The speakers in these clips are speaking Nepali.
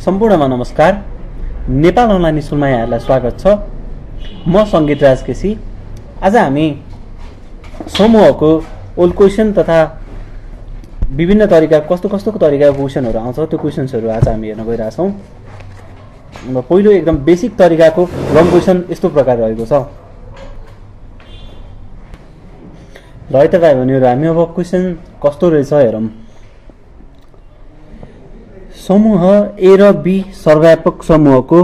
सम्पूर्णमा नमस्कार। नेपाल अनलाइन स्कुलमा यहाँहरूलाई स्वागत छ। म सङ्गीत राज केसी। आज हामी समूहको ओल्ड क्वेसन तथा विभिन्न तरिका कस्तो तरिकाको क्वेसनहरू आउँछ त्यो क्वेसन्सहरू आज हामी हेर्न गइरहेछौँ। पहिलो एकदम बेसिक तरिकाको लङ क्वेसन यस्तो प्रकार रहेको छ। र है त भाइ बहिनीहरू, हामी अब क्वेसन कस्तो रहेछ हेरौँ। समूह ए र बी सर्वव्यापक समूहको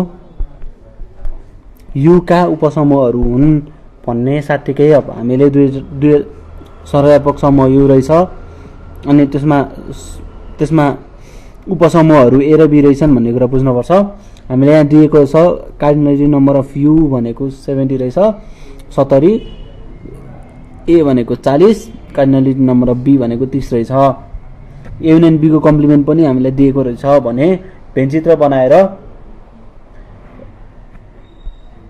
युका उपसमूहहरू हुन् भन्ने साथीकै अब हामीले दुई सर्वव्यापक समूह यु रहेछ अनि त्यसमा उपसमूहहरू ए र बी रहेछन् भन्ने कुरा बुझ्नुपर्छ। हामीले यहाँ दिएको छ कार्डिनलिटी नम्बर अफ यु भनेको 70 रहेछ, 70, ए भनेको 40, कार्डिनलिटी नम्बर अफ बी भनेको 30 रहेछ। ए युनियन बी को कम्प्लिमेन्ट पनि हामीलाई दिएको रहेछ भने भेनचित्र बनाएर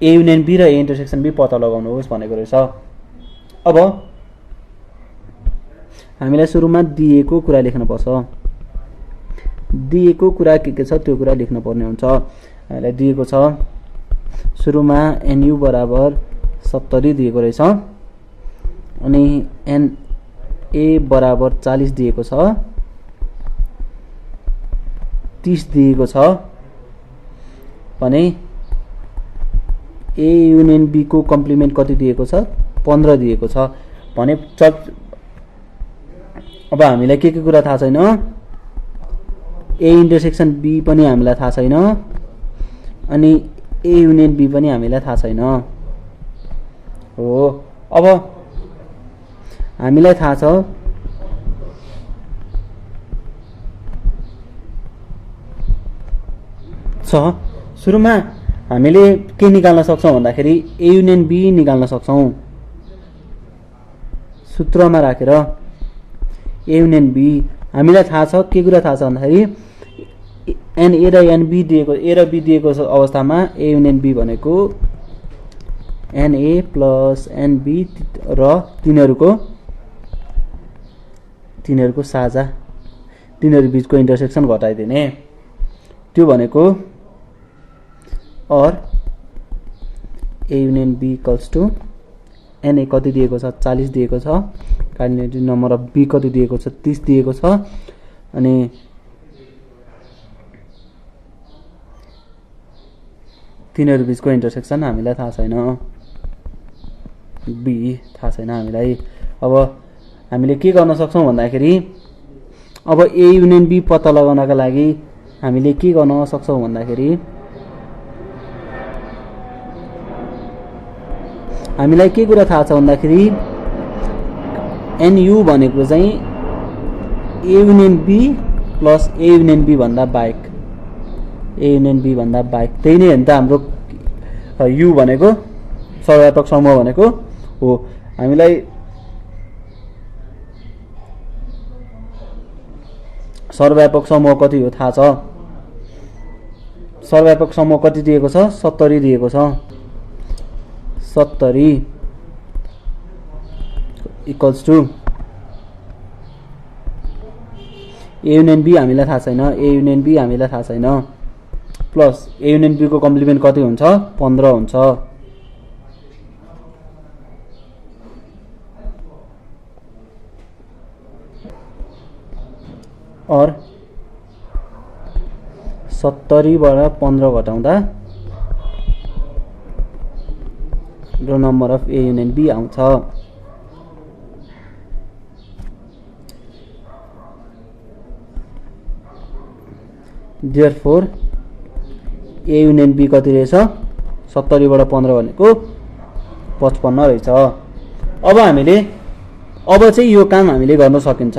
ए युनियन बी र ए इन्टरसेक्सन बी पत्ता लगाउनुहोस् भनेको रहेछ। अब हामीलाई सुरुमा दिएको कुरा लेख्नुपर्छ। दिएको कुरा के छ त्यो कुरा लेख्न पर्ने हुन्छ। हामीलाई दिएको छ सुरुमा एनयु बराबर 70 दिएको रहेछ अनि एनए बराबर 40 दिएको छ, 30 दिएको छ भने ए युनियन बी को कम्प्लिमेन्ट कति दिएको छ 15 दिएको छ भने अब हामीलाई के कुरा थाहा छैन। ए इन्टरसेक्सन बी पनि हामीलाई थाहा छैन अनि ए युनियन बी पनि हामीलाई थाहा छैन हो। अब हामीलाई थाहा छ सुरुमा हामीले के निकाल्न सक्छौँ भन्दाखेरि ए युनियन बी निकाल्न सक्छौँ। सूत्रमा राखेर ए युनियन बी हामीलाई थाहा छ के कुरा थाहा छ भन्दाखेरि एन ए र एन बी दिएको ए र बी दिएको अवस्थामा ए युनियन बी भनेको N A plus an B र तिनीहरूको साझा तिनीहरू बीचको इन्टरसेक्सन घटाइदिने त्यो भनेको और A union B equals to N A कति दिएको छ 40 दिएको छ, कार्डिनलिटी नम्बर अफ बी कति दिएको छ 30 दिएको छ अनि तिनीहरू बीचको इन्टरसेक्सन हामीलाई थाहा छैन, बी थाहा छैन हामीलाई। अब हामीले के गर्न सक्छौँ भन्दाखेरि अब ए युनियन बी पत्ता लगाउनका लागि हामीले के गर्न सक्छौँ भन्दाखेरि हामीलाई के कुरा थाहा छ भन्दाखेरि एनयु भनेको चाहिँ A union B plus A union B भन्दा बाहेक, ए युनियन बी भन्दा बाहेक त्यही नै हो नि त हाम्रो यु भनेको सर्वव्यापक समूह भनेको हो। हामीलाई सर्वव्यापक समूह कति हो थाहा छ। सर्वव्यापक समूह कति दिएको छ 70 दिएको छ, 70 equals to A union B हामीलाई थाहा छैन, ए युनियन बी हामीलाई थाहा छैन प्लस ए युनियन बी को कम्प्लिमेन्ट कति हुन्छ 15 हुन्छ और 70 बाट 15 घटाउँदा र number of A union B आउँछ। देयरफोर ए युनियन बी कति रहेछ 70 बाट 15 भनेको 55 रहेछ। अब चाहिँ यो काम हामीले गर्न सकिन्छ।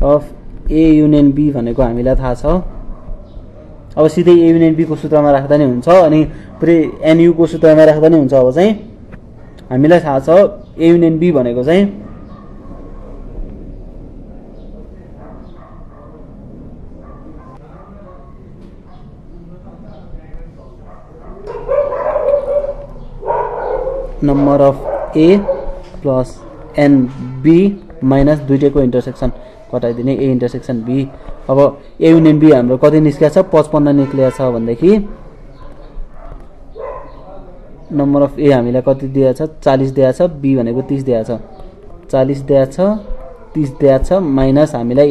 अफ ए युनियन बी भनेको हामीलाई थाहा छ। अब सिधै ए युनियन बी को सूत्रमा राख्दा नै हुन्छ अनि पुरै एनयु को सूत्रमा राख्दा नै हुन्छ। अब चाहिँ हामीलाई थाहा छ ए युनियन बी भनेको चाहिँ number of A plus an B minus दुईटैको इन्टरसेक्सन घटाइदिने ए इन्टरसेक्सन बी अब ए युनियन बी हाम्रो कति निस्केको छ 55 निस्केको छ भनेदेखि नम्बर अफ ए हामीलाई कति दिएको छ 40 दिएको छ, बी भनेको 30 दिएको छ, 40 दिएको छ 30 दिएको छ माइनस हामीलाई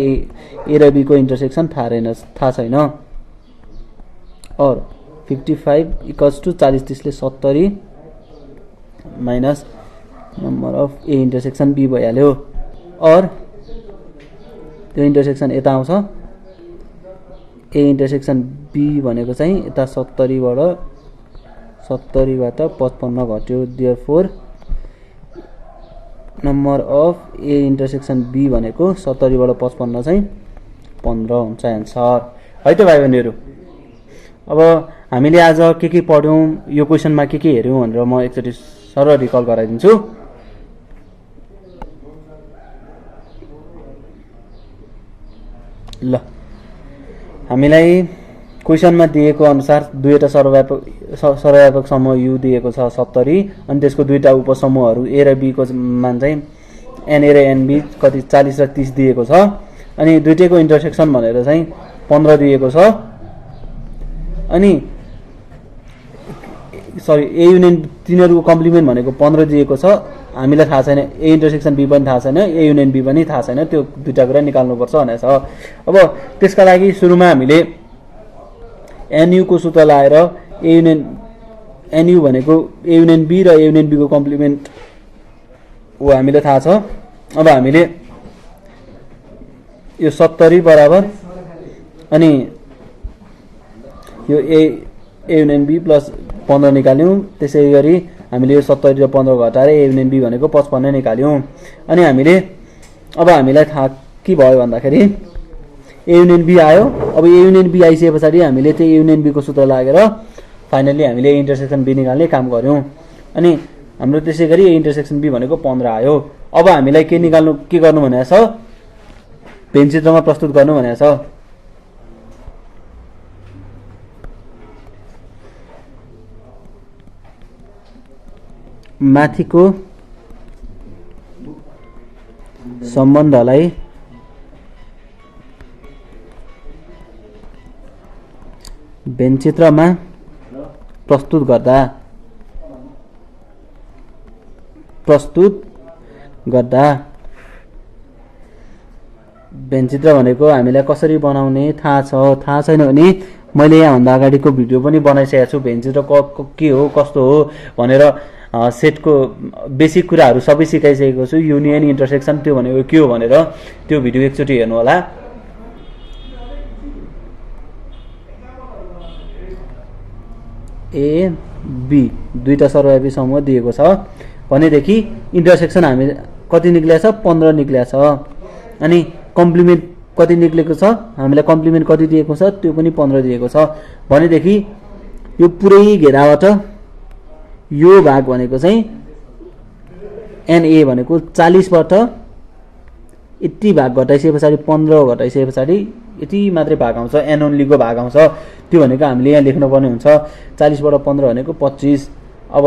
ए र बी को इन्टरसेक्सन थाहा छैन। और 55 इक्वल्स टू 40 30 ले 70 minus number of A intersection B भइहाल्यो। और त्यो इन्टरसेक्सन यता आउँछ, ए इन्टरसेक्सन बी भनेको चाहिँ यता 70 बाट 55 घट्यो। Therefore number of A intersection B भनेको 70 बाट 55 चाहिँ 15 हुन्छ एन्सर है त भाइ बहिनीहरु। अब हामीले आज के पढ्यौं, यो क्वेशनमा के हेर्यौं भनेर म एकचोटी सरल रिकल गराइदिन्छु। ल हामीलाई क्वेशनमा दिएको अनुसार दुईटा सर्वव्यापक समूह यु दिएको छ 70 अनि त्यसको दुईटा उपसमूहहरू ए र बी को मान चाहिँ एन ए र एन बी कति 40 र 30 दिएको छ अनि दुईटैको इन्टरसेक्सन भनेर चाहिँ 15 दिएको छ। अनि सरी ए युनियन तिनीहरुको कम्प्लिमेन्ट भनेको 15 दिएको छ, हामीलाई थाहा छैन ए इन्टरसेक्सन बी पनि थाहा छैन, ए युनियन बी पनि थाहा छैन, त्यो दुईटा कुरा निकाल्नु पर्छ भनेको छ। अब त्यसका लागि सुरुमा हामीले एनयु को सूत्र लाएर ए युनियन एनयु भनेको ए युनियन बी र ए युनियन बी को कम्प्लिमेन्ट हो हामीलाई थाहा छ। अब हामीले यो 70 बराबर अनि यो ए युनियन बी प्लस 15 निकाल्यौं। त्यसैगरी हामीले यो 70 र 15 घटाएर ए युनियन बी भनेको 55 निकाल्यौं। अनि हामीले अब हामीलाई थाहा के भयो भन्दाखेरि ए युनियन बी आयो। अब ए युनियन बी आइसकेपछि हामीले त्यो ए युनियन बी को सूत्र लागेर फाइनली हामीले ए इन्टरसेक्सन बी निकाल्ने काम गर्यौं। अनि हाम्रो त्यसैगरी ए इन्टरसेक्सन बी भनेको 15 आयो। अब हामीलाई के गर्नु भनेको छ, भेन चित्रमा प्रस्तुत गर्नु भनेको छ। माथिको सम्बन्धलाई भेनचित्रमा प्रस्तुत गर्दा भेनचित्र भनेको हामीलाई कसरी बनाउने थाहा छैन भने मैले यहाँ भन्दा अगाडिको भिडियो पनि बनाइसकेको छु। भेनचित्र के हो कस्तो हो भनेर सेटको बेसिक कुराहरू सबै सिकाइसकेको छु। युनियन इन्टरसेक्सन त्यो भनेको के हो भनेर त्यो भिडियो एकचोटि हेर्नु होला। ए बी दुईटा सर्वव्यापी समूह दिएको छ भनेदेखि इन्टरसेक्सन हामी कति निक्लेको छ 15 निक्लेको छ। अनि कम्प्लिमेन्ट कति निक्लेको छ, हामीलाई कम्प्लिमेन्ट कति दिएको छ त्यो पनि 15 दिएको छ भनेदेखि यो पुरै घेराबाट यो भाग भनेको चाहिँ एनए भनेको 40 बाट यति भाग घटाइसकेपछि 15 घटाइसकेपछि यति मात्रै भाग आउँछ, एन ओन्ली को भाग आउँछ। त्यो भनेको हामीले यहाँ लेख्नु पर्ने हुन्छ 40 बाट 15 भनेको 25। अब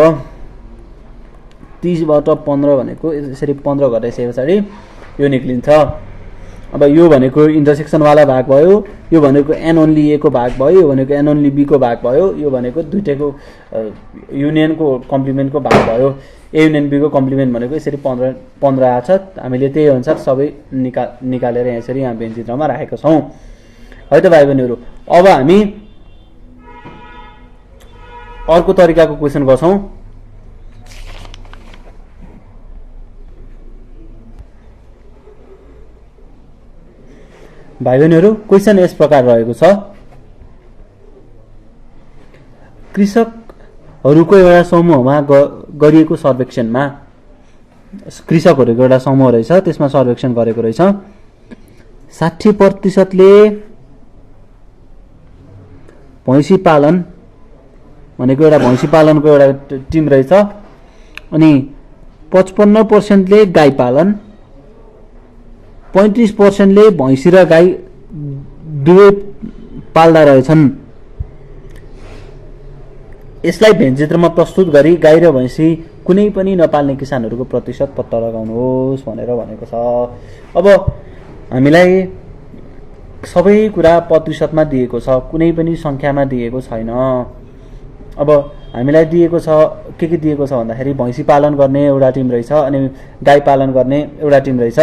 30 बाट 15 भनेको यसरी 15 घटाइसकेपछि यो निक्लिन्छ। अब यो भनेको इन्टरसेक्सन वाला भाग भयो, यो भनेको एन ओन्ली ए को भाग भयो, यो भनेको एन ओन्ली बी को भाग भयो, यो भनेको दुईटैको युनियन को कम्प्लिमेन्ट को भाग भयो। ए युनियन बी को कम्प्लिमेन्ट भनेको यसरी 15 आछ। हामीले त्यही अनुसार सबै निकालेर यसरी यहाँ भेन चित्रमा राखेका छौं है त भाइ बहिनीहरु। अब हामी अर्को तरिकाको क्वेशन गर्छौं। भाइ बहिनीहरु क्वेशन यस प्रकार रहेको छ, कृषकहरूको एउटा समूहमा गरिएको सर्वेक्षणमा कृषकहरूको एउटा समूह रहेछ, त्यसमा सर्वेक्षण गरेको रहेछ 60% ले भैँसी पालन भनेको एउटा भैँसी पालनको एउटा टिम रहेछ अनि 55% ले गाई पालन, 35% ले भैँसी र गाई दुवै पाल्दा रहेछन्। यसलाई भेनचित्रमा प्रस्तुत गरी गाई र भैँसी कुनै पनि नपाल्ने किसानहरूको प्रतिशत पत्ता लगाउनुहोस् भनेर भनेको छ। अब हामीलाई सबै कुरा प्रतिशतमा दिएको छ, कुनै पनि सङ्ख्यामा दिएको छैन। अब हामीलाई दिएको छ के दिएको छ भन्दाखेरि भैँसी पालन गर्ने एउटा टिम रहेछ अनि गाई पालन गर्ने एउटा टिम रहेछ।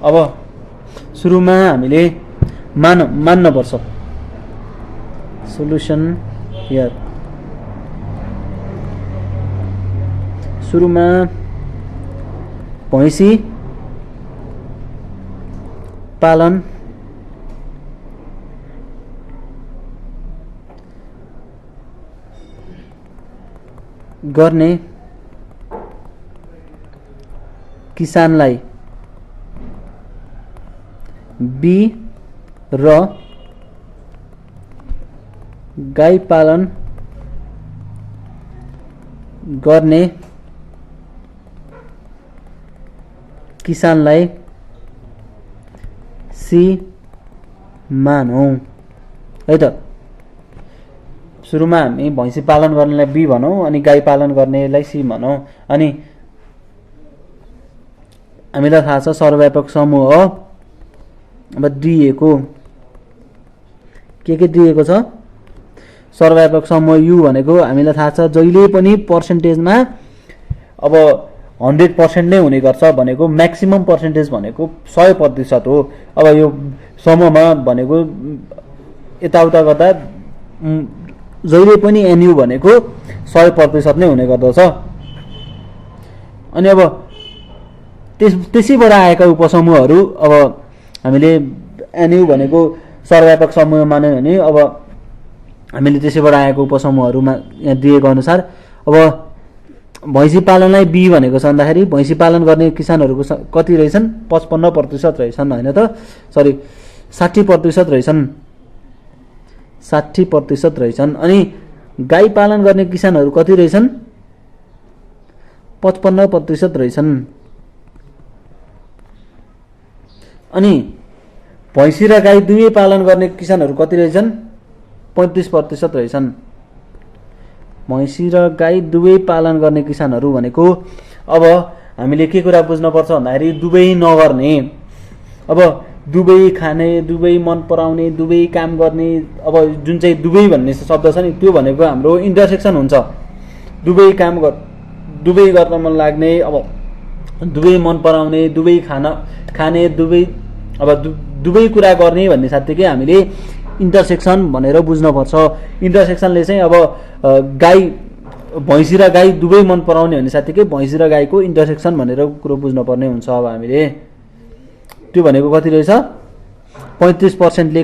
अब सुरुमा हामीले मान्नुपर्छ सोल्युसन हियर। सुरुमा भैँसी पालन गर्ने किसानलाई बी र गाई पालन गर्ने किसानलाई सी मानौँ है त। सुरुमा हामी भैँसी पालन गर्नेलाई बी भनौँ अनि गाई पालन गर्नेलाई सी भनौँ। अनि हामीलाई थाहा छ सर्वव्यापक समूह हो। अब दिएको के दिएको छ, सर्वव्यापक समूह यु भनेको हामीलाई थाहा छ जहिले पनि पर्सेन्टेजमा अब 100% नै हुने गर्छ भनेको म्याक्सिमम पर्सेन्टेज भनेको 100% हो। अब यो समूहमा भनेको यताउता गर्दा जहिले पनि एनयु भनेको 100% नै हुने गर्दछ। अनि अब त्यसैबाट आएका उपसमूहहरू अब हामीले एनयु भनेको सर्वव्यापक समूह मान्यो भने अब हामीले त्यसैबाट आएको उपसमूहहरूमा यहाँ दिएको अनुसार अब भैँसी पालनलाई बी भनेको छ भन्दाखेरि भैँसी पालन गर्ने किसानहरूको कति रहेछन् 55% रहेछन् होइन त, सरी 60% रहेछन्, 60% रहेछन्। अनि गाई पालन गर्ने किसानहरू कति रहेछन् 55% रहेछन्। अनि भैँसी र गाई दुवै पालन गर्ने किसानहरू कति रहेछन् 35% रहेछन्। भैँसी र गाई दुवै पालन गर्ने किसानहरू भनेको अब हामीले के कुरा बुझ्नुपर्छ भन्दाखेरि दुवै नगर्ने, अब दुवै खाने, दुवै मन पराउने, दुवै काम गर्ने, अब जुन चाहिँ दुवै भन्ने शब्द छ नि त्यो भनेको हाम्रो इन्टरसेक्सन हुन्छ। दुवै काम दुवै गर्न मन लाग्ने, अब दुवै मन पराउने, दुवै खाने, दुवै अब दुवै कुरा गर्ने भन्ने साथीकै हामीले इन्टरसेक्सन भनेर बुझ्नुपर्छ। इन्टरसेक्सनले चाहिँ अब गाई भैँसी र गाई दुवै मन पराउने भन्ने साथीकै भैँसी र गाईको इन्टरसेक्सन भनेर कुरो बुझ्नुपर्ने हुन्छ। अब हामीले त्यो भनेको कति रहेछ 35%ले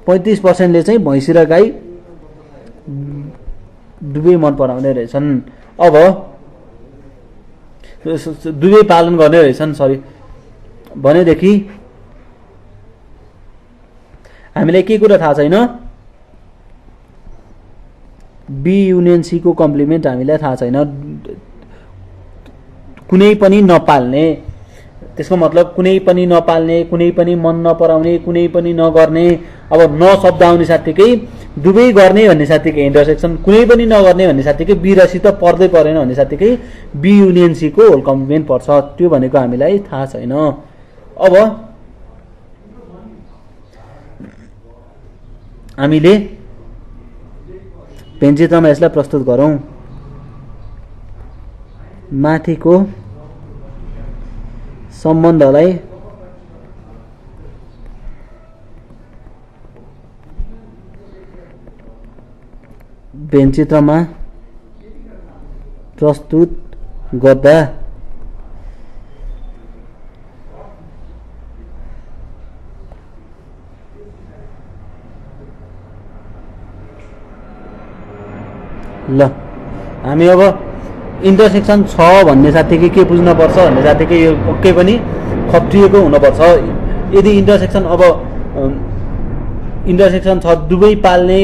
35%ले चाहिँ भैँसी र गाई दुवै मन पराउने रहेछन्। अब दुवै पालन गर्ने रहेछन् भनेदेखि हामीलाई के कुरा थाहा छैन, बी युनियन सी को कम्प्लिमेन्ट हामीलाई थाहा छैन। कुनै पनि नपाल्ने, त्यसको मतलब कुनै पनि नपाल्ने, कुनै पनि मन नपराउने, कुनै पनि नगर्ने, अब न शब्द आउने साथीकै दुवै गर्ने भन्ने साथीकै इन्टरसेक्सन, कुनै पनि नगर्ने भन्ने साथीकै बी र सी त पर्दै परेन भन्ने साथीकै बी युनियन सी को होल कम्प्लिमेन्ट पर्छ। त्यो भनेको हामीलाई थाहा छैन। अब हामीले भेन्चित्रमा यसलाई प्रस्तुत गरौँ। माथिको सम्बन्धलाई भेन्चित्रमा प्रस्तुत गर्दा ल हामी अब इन्टरसेक्सन छ भन्ने साथीकै के बुझ्नुपर्छ भन्ने साथीकै यो पक्कै पनि खप्टिएको हुनुपर्छ। यदि इन्टरसेक्सन अब इन्टरसेक्सन छ दुवै पाल्ने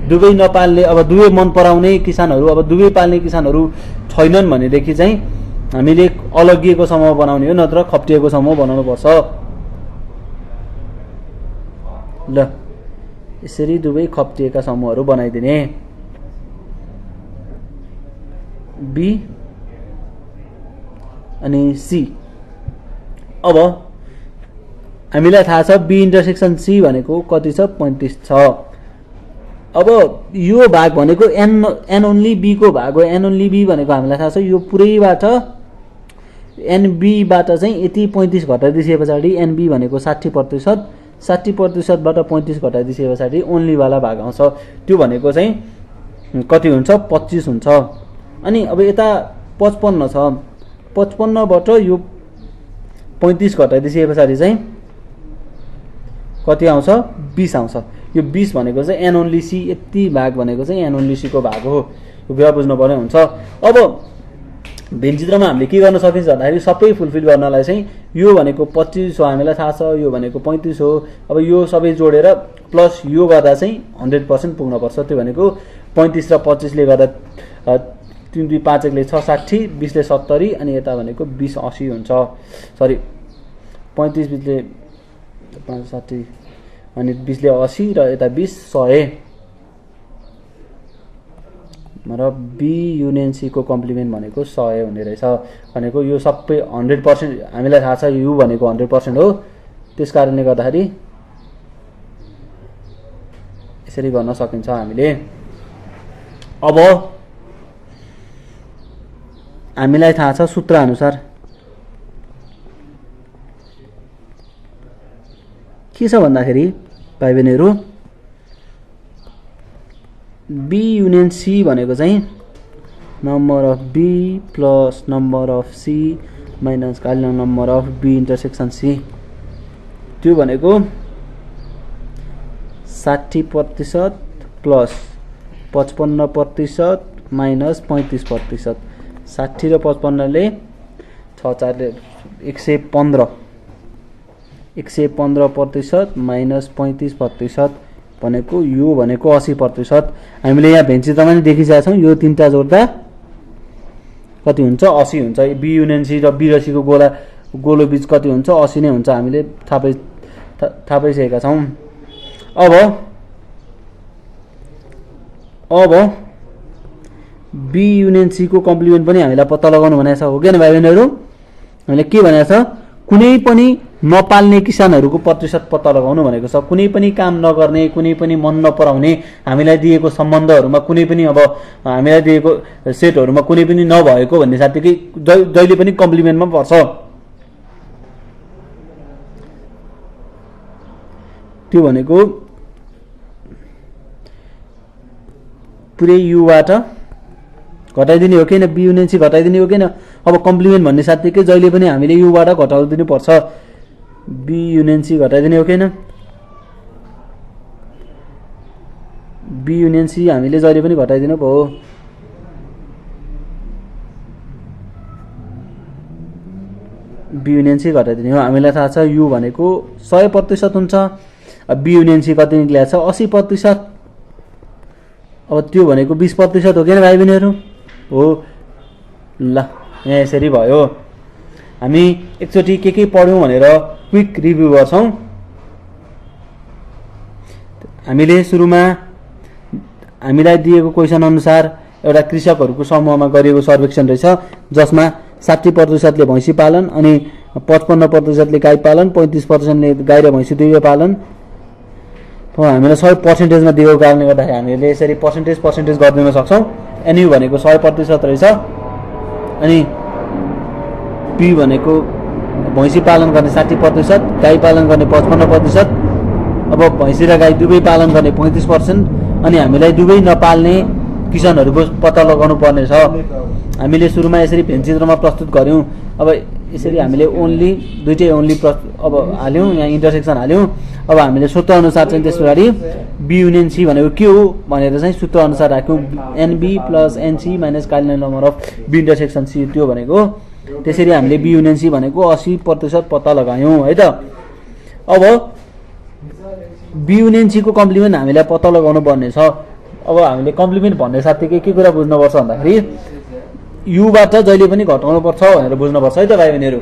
दुवै नपाल्ने, अब दुवै मन पराउने किसानहरू, अब दुवै पाल्ने किसानहरू छैनन् भनेदेखि चाहिँ हामीले अलगिएको समूह बनाउने हो, नत्र खप्टिएको समूह बनाउनु पर्छ। ल यसरी दुवै खप्टिएका समूहहरू बनाइदिने। बी अनि सी। अब हामीलाई थाहा छ बी इन्टरसेक्सन सी भनेको कति छ 35 छ। अब यो भाग भनेको एन ओन्ली बी को भाग हो। एन ओन्ली बी भनेको हामीलाई थाहा छ यो पुरैबाट एनबीबाट चाहिँ यति 35 घटाइदिए पछाडि एनबी भनेको 60%, 60%बाट 35 घटाइदिए पछाडि ओन्लीवाला भाग आउँछ। त्यो भनेको चाहिँ कति हुन्छ 25 हुन्छ। अनि अब यता 55 छ, 55बाट यो 35 घटाइदिए पछाडि चाहिँ कति आउँछ 20 आउँछ। यो 20 भनेको चाहिँ एन ओन्ली सी, यति भाग भनेको चाहिँ एन ओन्ली सी को भाग हो। यो कुरा बुझ्नुपर्ने हुन्छ। अब भेन चित्रमा हामीले के गर्न सकिन्छ भन्दाखेरि सबै फुलफिल गर्नलाई चाहिँ यो भनेको 25 हो, हामीलाई थाहा छ यो भनेको 35 हो। अब यो सबै जोडेर प्लस यो गर्दा चाहिँ 100% पुग्नुपर्छ। त्यो भनेको 35 र 25 ले गर्दा 3 2 5 1 ले 6 60, 20 ले 70 अनि यता भनेको 20 80 हुन्छ। सरी 35 20 ले 5 60 अनि 20 ले 80 र यता 20 100 र बी युनियन सी को कम्प्लिमेन्ट भनेको 100 हुने रहेछ। भनेको यो सबै 100% हामीलाई थाहा छ यु भनेको 100% हो। त्यसकारणले गर्दाखेरि यसरी गर्न सकिन्छ हामीले। अब हामीलाई थाहा छ सूत्र अनुसार के छ भन्दाखेरि भाइ बहिनीहरु बी युनियन सी भनेको चाहिँ number of B plus number of C minus खाली number of B intersection C. त्यो भनेको 60% प्लस 55% माइनस 35%। 60 र 55 ले 6 4 ले 115, 115% माइनस 35% भनेको यो भनेको 80%। हामीले यहाँ भेन चित्रमा नि देखिसकेका छौं। यो तीनटा जोड्दा कति हुन्छ 80 हुन्छ। बी युनियन सी र बी र सी को गोलो बीच कति हुन्छ 80 नै हुन्छ। हामीले थाहा पाइसकेका छौं। अब बी युनियन सी को कम्प्लिमेन्ट पनि हामीलाई पत्ता लगाउनु भनेको छ हो के भाइ बहिनीहरु। हामीले के भनेको छ कुनै पनि नपाल्ने किसानहरूको प्रतिशत पत्ता लगाउनु भनेको छ। कुनै पनि काम नगर्ने, कुनै पनि मन नपराउने, हामीलाई दिएको सम्बन्धहरुमा कुनै पनि अब हामीलाई दिएको सेटहरुमा कुनै पनि नभएको भन्ने साथीकै जहिले पनि कम्प्लिमेन्टमा पर्छ। त्यो भनेको पुरै युबाट घटाइदिने हो किन, बी युनियन सी घटाइदिने हो किन। अब कम्प्लिमेन्ट भन्ने साथीकै जहिले पनि हामीले युबाट घटाउदिनु पर्छ। बी युनियन सी घटाइदिने हो किन, बी युनियन सी हामीले जहिले पनि घटाइदिनु पो हो। बी युनियन सी घटाइदिने हो। हामीलाई थाहा छ यु भनेको 100% हुन्छ। अब बी युनियन सी कति निक्लेको छ 80%। अब त्यो भनेको 20% हो किन भाइ बहिनीहरु हो। ल यहाँ यसरी भयो। हामी एकचोटी के पढ्यौं भनेर क्विक रिभ्यू गर्छौं। हामीले सुरुमा हामीलाई दिएको क्वेशन अनुसार एउटा कृषकहरूको समूहमा गरिएको सर्वेक्षण रहेछ, जसमा 60% ले भैँसी पालन अनि 55% ले गाई पालन, 35% ले गाई र भैँसी दुवै पालन। हामीलाई 100% मा दिएको कारणले गर्दाखेरि हामीले यसरी पर्सेन्टेज गरिदिन सक्छौं। एनयु भनेको 100% रहेछ। अनि बी भनेको भैँसी पालन गर्ने 60%, गाई पालन गर्ने 55%। अब भैँसी र गाई दुवै पालन गर्ने 35%। अनि हामीलाई दुवै नपाल्ने किसानहरूको पत्ता लगाउनु पर्ने छ। हामीले सुरुमा यसरी भेन चित्रमा प्रस्तुत गर्यौं। अब यसरी हामीले ओन्ली दुईटै ओन्ली अब हाल्यौं, यहाँ इन्टरसेक्सन हाल्यौं। अब हामीले सूत्र अनुसार चाहिँ त्यसपछि बी युनियन सी भनेको के हो भनेर चाहिँ सूत्र अनुसार राख्यौं। N B plus n C minus cardinal number of B intersection C त्यो भनेको। त्यसरी हामीले बी युनियन सी भनेको 80% पत्ता लगायौं है त। अब बी युनियन सी को कम्प्लिमेन्ट हामीलाई पत्ता लगाउनु पर्ने छ। अब हामीले कम्प्लिमेन्ट भन्ने साथीकै के कुरा बुझ्नुपर्छ भन्दाखेरि युबाट जहिले पनि घटाउनु पर्छ भनेर बुझ्नुपर्छ है त भाइ बहिनीहरु।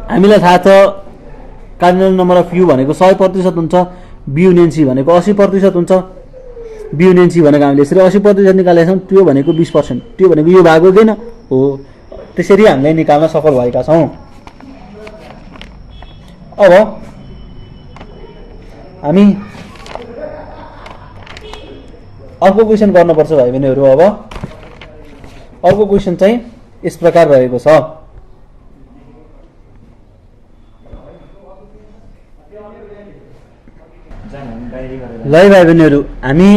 हामीलाई थाहा छ कार्डिनल नम्बर अफ यु भनेको 100% हुन्छ, बी युनियन सी भनेको 80% हुन्छ। बी युनियन सी भनेको हामीले यसरी 80% निकालेका छौं। त्यो भनेको 20%, त्यो भनेको यो भाग हो किन हो। त्यसरी हामीले निकाल्न सफल भएका छौं। अब हामी अर्को क्वेसन गर्नुपर्छ भाइ बहिनीहरू। अब अर्को क्वेसन चाहिँ यस प्रकार रहेको छ। ल भाइ बहिनीहरू, हामी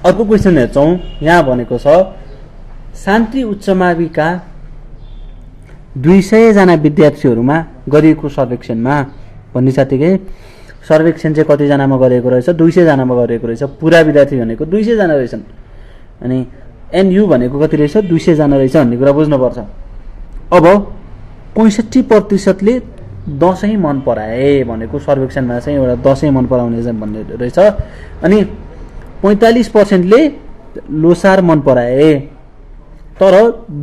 अर्को क्वेसन हेर्छौँ। यहाँ भनेको छ शान्ति उच्च माविका 200 जना विद्यार्थीहरूमा गरिएको सर्वेक्षणमा भन्ने साथीकै सर्वेक्षण चाहिँ कतिजनामा गरेको रहेछ? 200 जनामा गरेको रहेछ। पुरा विद्यार्थी भनेको 200 जना रहेछन्। अनि एनयु भनेको कति रहेछ? 200 जना रहेछ भन्ने कुरा बुझ्नुपर्छ। अब 65%ले दसैँ मन पराए भनेको सर्वेक्षणमा चाहिँ एउटा दसैँ मन पराउने भन्ने रहेछ। अनि 45%ले लोसार मन पराए, तर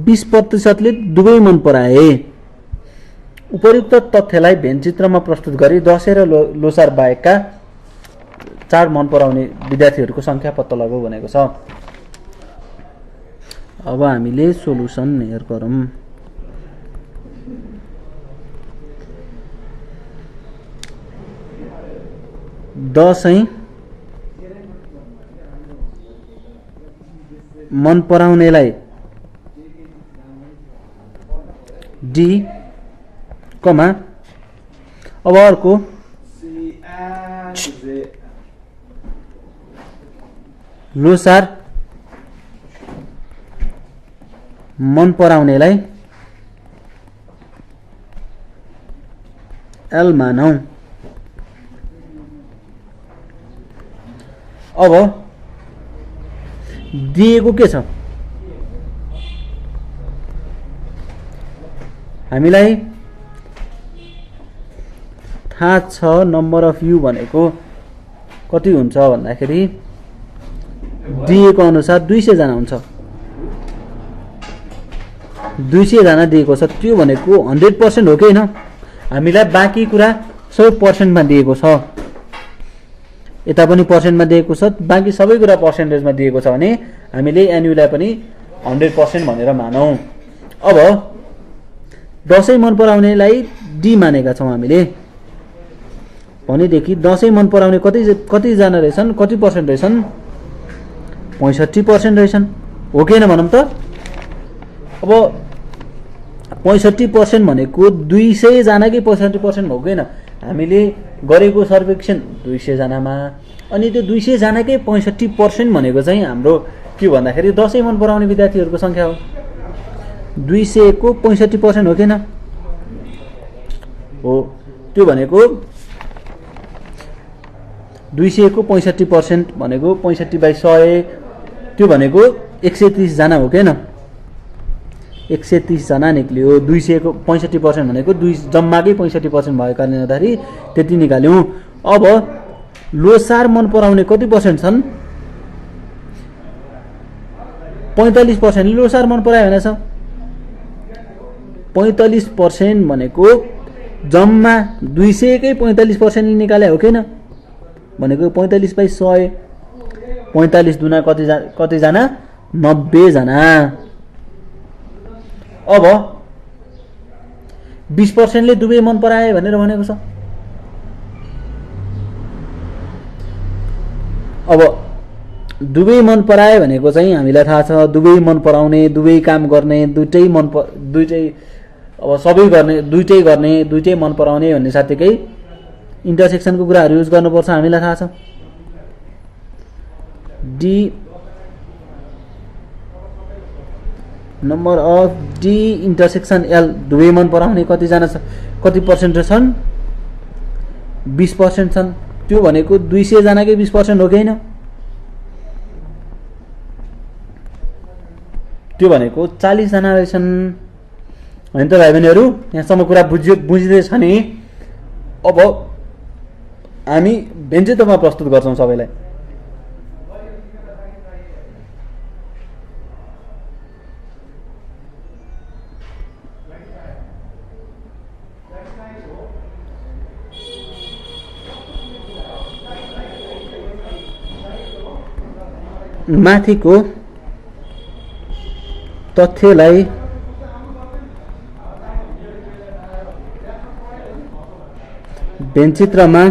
20%ले दुवै मन पराए। उपयुक्त तथ्यलाई भेनचित्रमा प्रस्तुत गरी दसैँ र लोसार बाहेकका चाड मन पराउने विद्यार्थीहरूको सङ्ख्या पत्ता लगाऊ भनेको छ। अब हामीले सोलुसन हेर गरौँ। दसैँ मन पराउनेलाई डी कमा, अब अर्को लोसार मन पराउनेलाई एल मानौं। अब दिएको के छ? हामीलाई थाहा छ नम्बर अफ यु भनेको कति हुन्छ भन्दाखेरि दिएको अनुसार 200 जना हुन्छ। 200 जना दिएको छ। त्यो भनेको 100% हो कि होइन? हामीलाई बाँकी कुरा सबै पर्सेन्टमा दिएको छ। यता पनि पर्सेन्टमा दिएको छ, बाँकी सबै कुरा पर्सेन्टेजमा दिएको छ भने हामीले एन्युलाई पनि 100% भनेर मानौँ। अब दसैँ मन पराउनेलाई डी मानेका छौँ हामीले। भनेदेखि दसैँ मन पराउने कतिजना रहेछन्? कति पर्सेन्ट रहेछन्? 65% रहेछन्। हो कि होइन भनौँ त? अब 65% भनेको 200 जनाकै 65% हो कि होइन? हामीले गरेको सर्वेक्षण 200 जनामा, अनि त्यो 200 जनाकै 65% भनेको चाहिँ हाम्रो के भन्दाखेरि दसैँ मन पराउने विद्यार्थीहरूको सङ्ख्या हो। 200 को 65% हो कि होइन? हो। त्यो भनेको 200 को 65% भनेको 65/100, त्यो भनेको 130 जना हो कि होइन? 130 जना निक्ल्यो। 200 को 65% भनेको जम्माकै 65% भएको कारणले गर्दाखेरि त्यति निकाल्यौँ। अब लोसार मन पराउने कति पर्सेन्ट छन्? 45%ले लोसार मन परायो भनेछ। 45% भनेको जम्मा 200 कै 45%ले निकाले हो कि होइन? भनेको 45/100, 45 दुना कतिजना? 90 जना। अब 20%ले दुवै मन पराए भनेर भनेको छ। अब दुवै मन पराए भनेको चाहिँ हामीलाई थाहा छ दुवै मन पराउने, दुवै काम गर्ने, दुईटै अब सबै गर्ने, दुईटै गर्ने, दुईटै मन पराउने भन्ने साथीकै इन्टरसेक्सनको कुराहरू युज गर्नुपर्छ, हामीलाई थाहा छ। D number of D intersection L दुवै मन पराउने कतिजना छ? कति पर्सेन्ट छन्? 20% छन्। त्यो भनेको 200 जनाकै 20% हो कि होइन? त्यो भनेको 40 जना रहेछन्। होइन त भाइ बहिनीहरू, यहाँसम्म कुरा बुझिँदैछ नि? अब हामी व्यञ्जितमा प्रस्तुत गर्छौँ सबैलाई। माथिको तथ्यलाई व्यञ्चित्रमा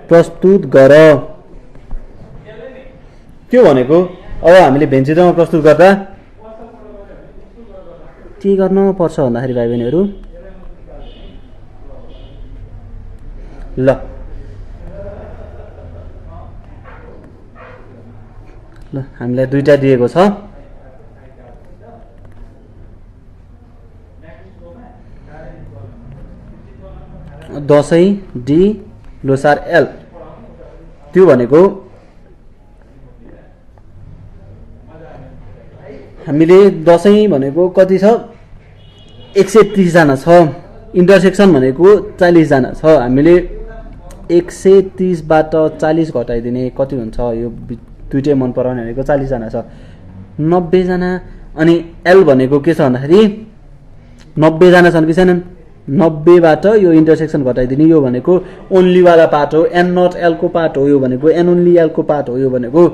प्रस्तुत गर। त्यो भनेको अब हामीले व्यञ्चित्रमा प्रस्तुत गर्दा के गर्न पर्छ भन्दाखेरि भाइ बहिनीहरू ल हामीलाई दुईटा दिएको छ। Dashain D Losar L. त्यो भनेको हामीले दशैं भनेको कति छ 130 जना छ। इन्टरसेक्सन भनेको 40 जना छ। हामीले 130 बाट 40 घटाइदिने कति हुन्छ? यो दुईटै मन पराउने भनेको 40 जना छ, 90 जना। अनि एल भनेको के छ भन्दाखेरि 90 जना छन् कि छैनन्? 90 बाट यो इन्टरसेक्सन घटाइदिने। यो भनेको ओन्ली वाला पार्ट हो, एन नट एल को पार्ट हो। यो भनेको एन ओन्ली एल को पार्ट हो। यो भनेको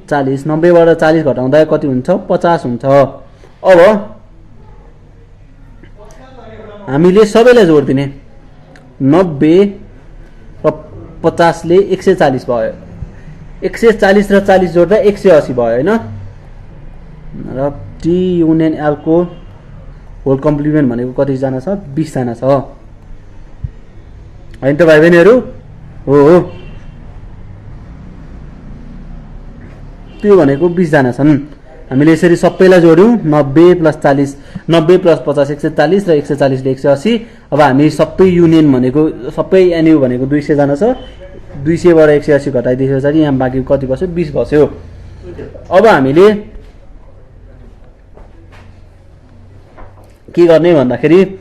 40, 90 बाट 40 घटाउँदा कति हुन्छ? 50 हुन्छ। अब हामीले सबैलाई जोड्दिने 90 र 50 ले 140 भयो। 140 र 40 जोड्दा 180 भयो हैन? र टी युनियन एल को होल कम्प्लिमेन्ट भनेको कति जना छ? 20 जना छ हैन त भाइ बहिनीहरू? हो त्यो भनेको 20 जना छन्। हामीले यसरी सबैलाई जोड्यौं 90 + 40, 90 + 50 140 र 140 ले 180। अब हामी सबै युनियन भनेको सबै एनयु भनेको 200 जना छ। 200 बाट 180 घटाइदिएपछि यहाँ बाँकी कति बस्यो? 20 बस्यो। अब हामीले के गर्ने भन्दाखेरि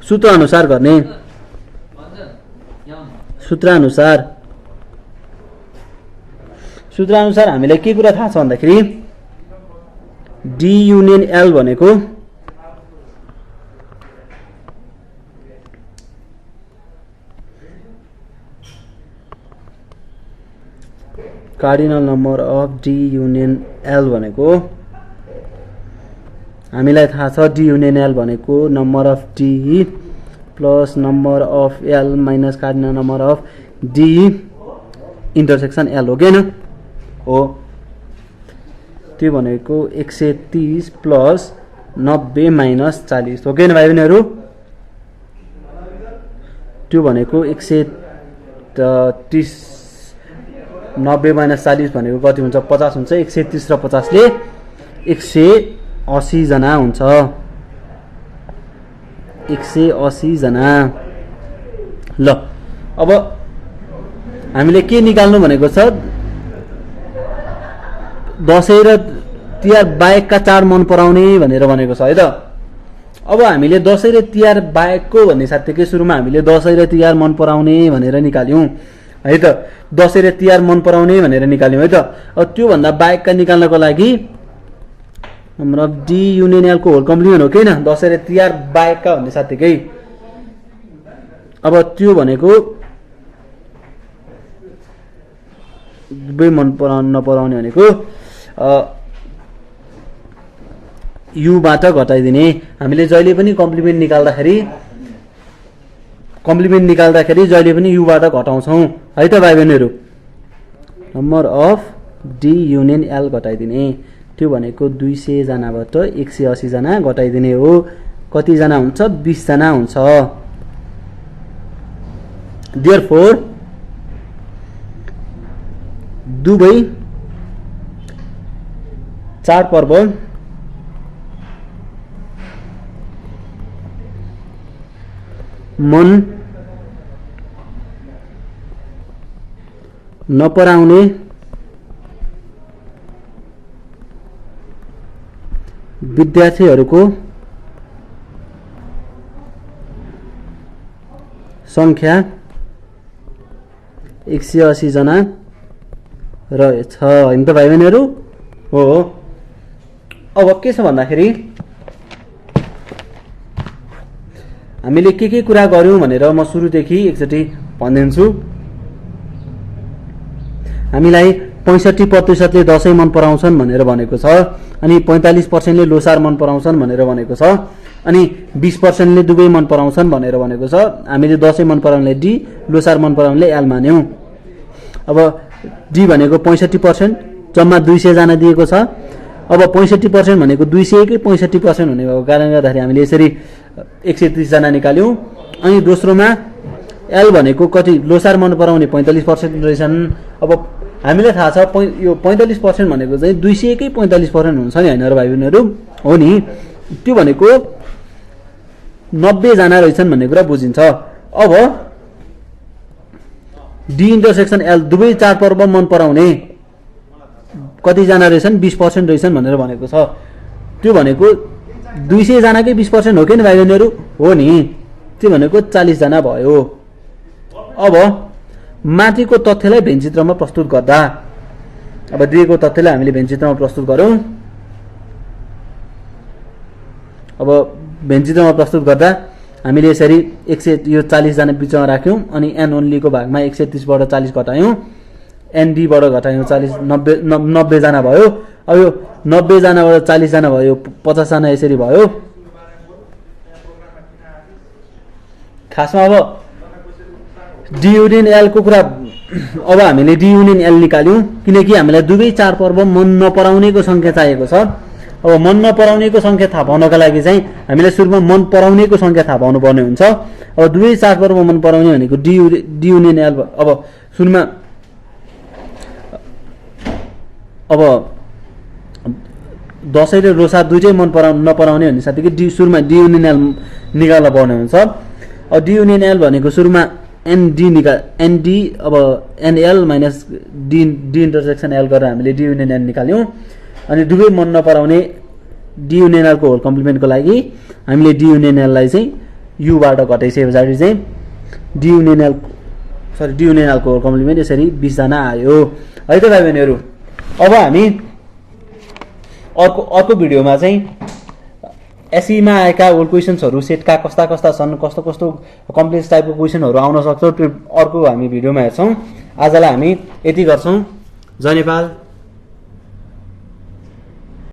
सूत्र अनुसार गर्ने। सूत्र अनुसार हामीलाई के कुरा थाहा छ भन्दाखेरि डी युनियन एल भनेको cardinal number of D union L भनेको हामीलाई थाहा छ। डी युनियन एल भनेको number of D plus number of L minus cardinal number of D intersection L हो कि हैन? हो। त्यो भनेको 130 + 90 - 40 हो कि हैन भाइ बहिनीहरू? त्यो भनेको 130 90 - 40 भनेको कति हुन्छ? 50 हुन्छ। 130 र 50 ले 180 जना हुन्छ। 180 जना। ल अब हामीले के निकाल्नु भनेको छ? दशैं र तिहार बाहेकका चाड मन पराउने भनेर भनेको छ है त। अब हामीले दशैं र तिहार बाहेकको भन्ने साथीकै सुरुमा हामीले दशैं र तिहार मन पराउने भनेर निकाल्यौं है त। दशैं र तिहार मन पराउने भनेर निकाल्यौं है त। अब त्यो भन्दा बाहेकका निकाल्नको लागि हाम्रो डी युनियन एल को होल कम्प्लिमेन्ट हो कि हैन? दशैं र तिहार बाहेकका भन्ने साथीकै। अब त्यो भनेको दुवै मन पराउने नपराउने भनेको यु बाट घटाइदिने। हामीले जहिले पनि कम्प्लिमेन्ट निकाल्दाखेरि जहिले पनि यु बाट घटाउँछौं है त भाइ बहिनीहरू? Number of D union L घटाइदिने। त्यो भनेको 200 जनाबाट 180 जना घटाइदिने हो। कति जना हुन्छ? 20 जना हुन्छ। देयरफोर दुवै चाडपर्व मन नपराउने विद्यार्थीहरूको संख्या 180 जना रहेछ हैन त भाइ बहिनीहरू? हो। अब के छ भन्दाखेरि हामीले के कुरा गर्यौं भनेर म सुरुदेखि एकचोटि भनिदिन्छु। हामीलाई 65% ले दशैं मन पराउँछन् भनेर भनेको छ। अनि 45% ले लोसार मन पराउँछन् भनेर भनेको छ। अनि 20%ले दुवै मन पराउँछन् भनेर भनेको छ। हामीले दसैँ मन पराउनेले डी, लोसार मन पराउनेले एल मान्यौँ। अब डी भनेको 65%, जम्मा 200 जना दिएको छ। अब 65% भनेको 200 कै 65% हुने भएको कारणले गर्दाखेरि हामीले यसरी 130 जना निकाल्यौँ। अनि दोस्रोमा एल भनेको कति, लोसार मन पराउने 45% रहेछन्। अब हामीलाई थाहा छ यो 45% भनेको चाहिँ 200 कै 45% हुन्छ नि होइन र भाइ बहिनीहरू, हो नि। त्यो भनेको 90 जना रहेछन् भन्ने कुरा बुझिन्छ। अब डी इन्टरसेक्सन एल दुवै चाडपर्व मन पराउने कतिजना रहेछन्, 20% रहेछन् भनेर भनेको छ। त्यो भनेको 200 जनाकै 20% हो कि नि भाइ बहिनीहरू, हो नि। त्यो भनेको 40 जना भयो। अब माथिको तथ्यलाई भेनचित्रमा प्रस्तुत गर्दा, अब दिएको तथ्यलाई हामीले भेनचित्रमा प्रस्तुत गरौँ। अब भेनचित्रमा प्रस्तुत गर्दा हामीले यसरी 100 यो 40 जना बिचमा राख्यौँ अनि एन ओन्लीको भागमा 130 बाट 40 घटायौँ, एनडी बाट घटायौँ 40, 90 जना भयो। अब यो 90 जनाबाट 40 जना भयो, 50 जना यसरी भयो। खासमा अब डी युनियन एल को कुरा, अब हामीले डी युनियन एल निकाल्यौँ किनकि हामीलाई दुवै चाडपर्व मन नपराउनेको सङ्ख्या चाहिएको छ। अब मन नपराउनेको सङ्ख्या थाहा पाउनका लागि चाहिँ हामीलाई सुरुमा मन पराउनेको सङ्ख्या थाहा पाउनु पर्ने हुन्छ। अब दुवै चाडपर्व मन पराउने भनेको डी युनियन एल। अब सुरुमा अब दसैँ र लोसार दुइटै मन नपराउने भन्ने साथीकै सुरुमा डी युनियन एल निकाल्न पर्ने हुन्छ। अब डी युनियन एल भनेको सुरुमा एनडी अब NL minus D intersection L गरेर हामीले डी युनियन एल निकाल्यौँ। अनि दुवै मन नपराउने डी युनियन एलको होल कम्प्लिमेन्टको लागि हामीले डी युनियन एललाई चाहिँ युबाट घटाइसके पछाडि चाहिँ डी युनियन एलको होल कम्प्लिमेन्ट यसरी 20 जना आयो है त भाइ बहिनीहरू। अब हामी अर्को भिडियोमा चाहिँ एसईमा आएका ओल्ड क्वेसन्सहरू सेटका कस्ता छन्, कस्तो कम्प्लेक्स टाइपको क्वेसनहरू आउन सक्छ, त्यो अर्को हामी भिडियोमा हेर्छौँ। आजलाई हामी यति गर्छौँ। जय नेपाल।